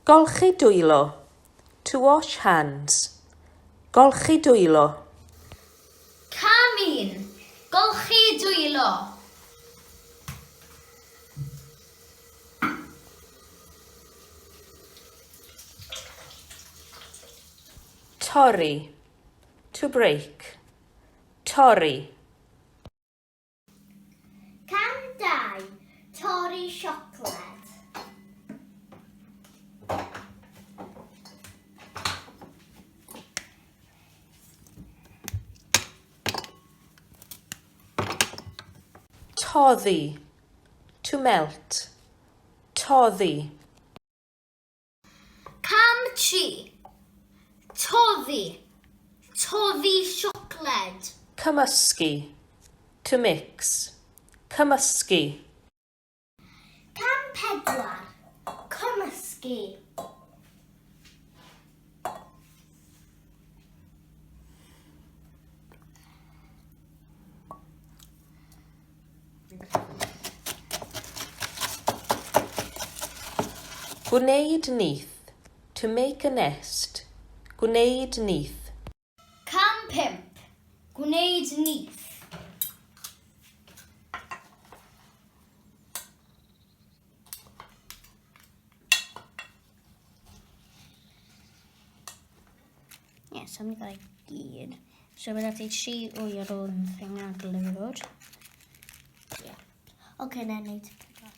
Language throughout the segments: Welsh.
Golchi dwylo. To wash hands. Golchi dwylo. Cam 1. Golchi dwylo. Torri. To break. Torri. Cam 2. Torri siocled. Toddi. To melt. Toddi. Cam 3. Toddi. Toddi siocled. Cymysgu. To mix. Cymysgu. Cam 4. Cymysgu. Gwneud nyth. To make a nest. Gwneud nyth. Cam 5. Gwneud nyth. So I'm going to gyd. So we'll have to 3 wyr o'r thingaglyfod. Yeah. Okay, then I need to put that.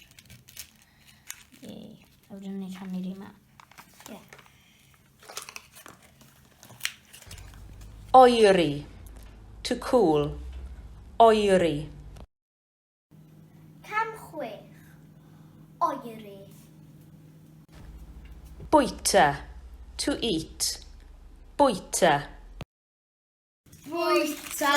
Yeah. I would only can need him. Yeah. Oeri. To cool. Oeri. Cam 6. Oeri. Bwyta. To eat. Bwyta. Bwyta.